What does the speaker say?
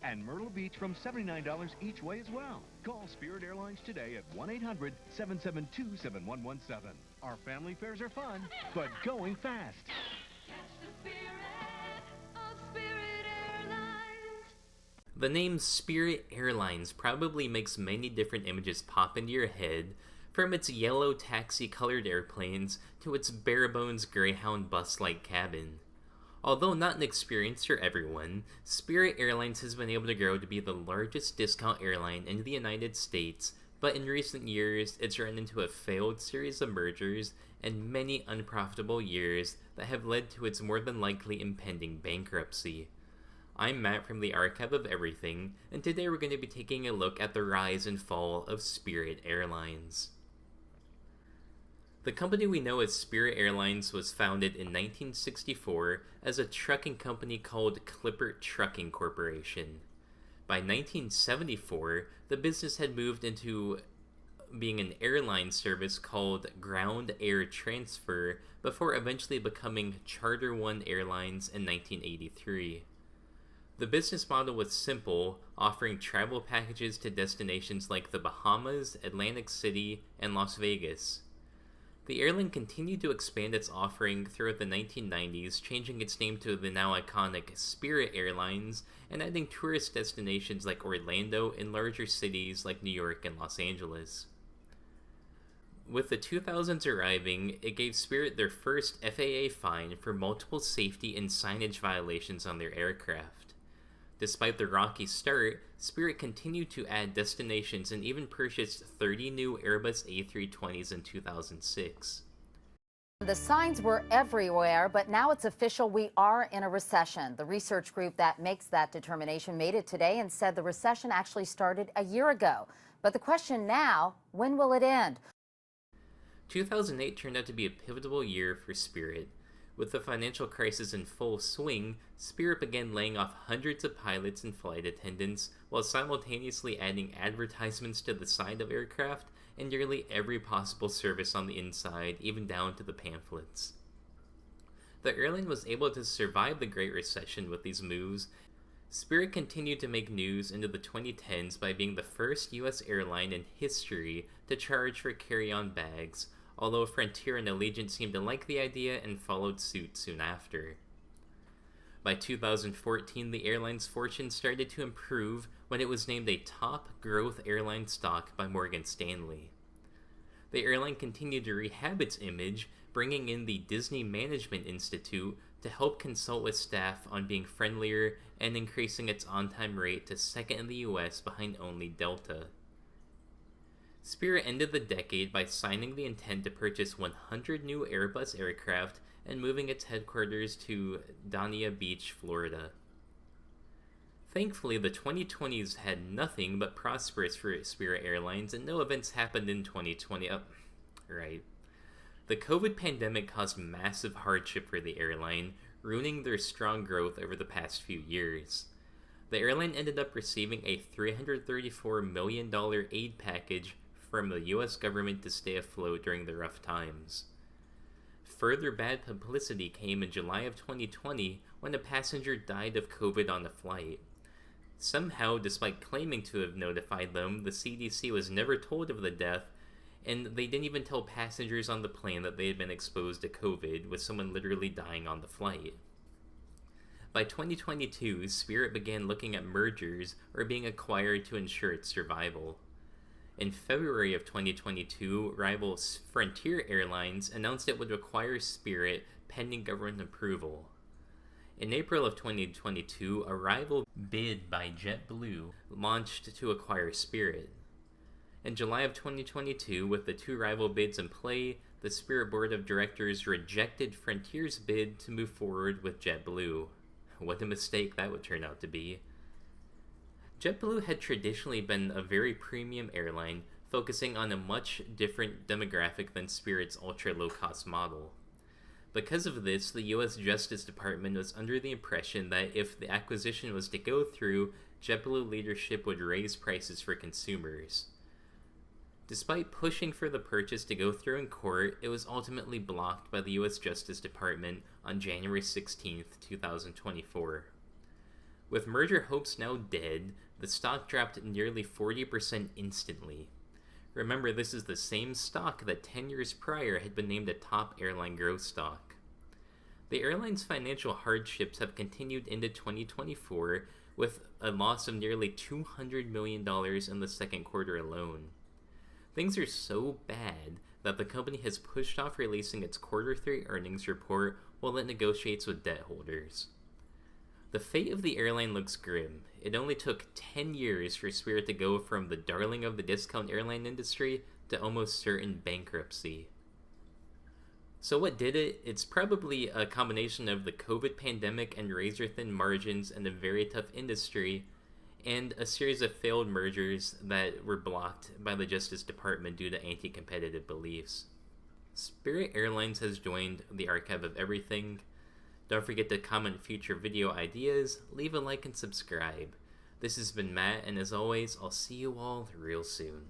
And Myrtle Beach from $79 each way as well. Call Spirit Airlines today at 1-800-772-7117. Our family fares are fun, but going fast. Catch the spirit of Spirit Airlines. The name Spirit Airlines probably makes many different images pop into your head, from its yellow taxi-colored airplanes to its bare-bones Greyhound bus-like cabin. Although not an experience for everyone, Spirit Airlines has been able to grow to be the largest discount airline in the United States, but in recent years, it's run into a failed series of mergers and many unprofitable years that have led to its more than likely impending bankruptcy. I'm Matt from the Archive of Everything, and today we're going to be taking a look at the rise and fall of Spirit Airlines. The company we know as Spirit Airlines was founded in 1964 as a trucking company called Clippert Trucking Corporation. By 1974, the business had moved into being an airline service called Ground Air Transfer before eventually becoming Charter One Airlines in 1983. The business model was simple, offering travel packages to destinations like the Bahamas, Atlantic City, and Las Vegas. The airline continued to expand its offering throughout the 1990s, changing its name to the now iconic Spirit Airlines and adding tourist destinations like Orlando and larger cities like New York and Los Angeles. With the 2000s arriving, it gave Spirit their first FAA fine for multiple safety and signage violations on their aircraft. Despite the rocky start, Spirit continued to add destinations and even purchased 30 new Airbus A320s in 2006. The signs were everywhere, but now it's official, we are in a recession. The research group that makes that determination made it today and said the recession actually started a year ago. But the question now, when will it end? 2008 turned out to be a pivotal year for Spirit. With the financial crisis in full swing, Spirit began laying off hundreds of pilots and flight attendants while simultaneously adding advertisements to the side of aircraft and nearly every possible service on the inside, even down to the pamphlets. The airline was able to survive the Great Recession with these moves. Spirit continued to make news into the 2010s by being the first U.S. airline in history to charge for carry-on bags, although Frontier and Allegiant seemed to like the idea and followed suit soon after. By 2014, the airline's fortune started to improve when it was named a top growth airline stock by Morgan Stanley. The airline continued to rehab its image, bringing in the Disney Management Institute to help consult with staff on being friendlier and increasing its on-time rate to second in the US behind only Delta. Spirit ended the decade by signing the intent to purchase 100 new Airbus aircraft and moving its headquarters to Dania Beach, Florida. Thankfully, the 2020s had nothing but prosperous for Spirit Airlines, and no events happened in 2020. Right. The COVID pandemic caused massive hardship for the airline, ruining their strong growth over the past few years. The airline ended up receiving a $334 million aid package from the U.S. government to stay afloat during the rough times. Further bad publicity came in July of 2020 when a passenger died of COVID on a flight. Somehow, despite claiming to have notified them, the CDC was never told of the death, and they didn't even tell passengers on the plane that they had been exposed to COVID, with someone literally dying on the flight. By 2022, Spirit began looking at mergers or being acquired to ensure its survival. In February of 2022, rival Frontier Airlines announced it would acquire Spirit pending government approval. In April of 2022, a rival bid by JetBlue launched to acquire Spirit. In July of 2022, with the two rival bids in play, the Spirit Board of Directors rejected Frontier's bid to move forward with JetBlue. What a mistake that would turn out to be. JetBlue had traditionally been a very premium airline, focusing on a much different demographic than Spirit's ultra-low-cost model. Because of this, the U.S. Justice Department was under the impression that if the acquisition was to go through, JetBlue leadership would raise prices for consumers. Despite pushing for the purchase to go through in court, it was ultimately blocked by the U.S. Justice Department on January 16, 2024. With merger hopes now dead, the stock dropped nearly 40% instantly. Remember, this is the same stock that 10 years prior had been named a top airline growth stock. The airline's financial hardships have continued into 2024 with a loss of nearly $200 million in the second quarter alone. Things are so bad that the company has pushed off releasing its quarter 3 earnings report while it negotiates with debt holders. The fate of the airline looks grim. It only took 10 years for Spirit to go from the darling of the discount airline industry to almost certain bankruptcy. So what did it? It's probably a combination of the COVID pandemic and razor-thin margins in a very tough industry, and a series of failed mergers that were blocked by the Justice Department due to anti-competitive beliefs. Spirit Airlines has joined the archive of everything. Don't forget to comment future video ideas, leave a like and subscribe. This has been Matt, and as always, I'll see you all real soon.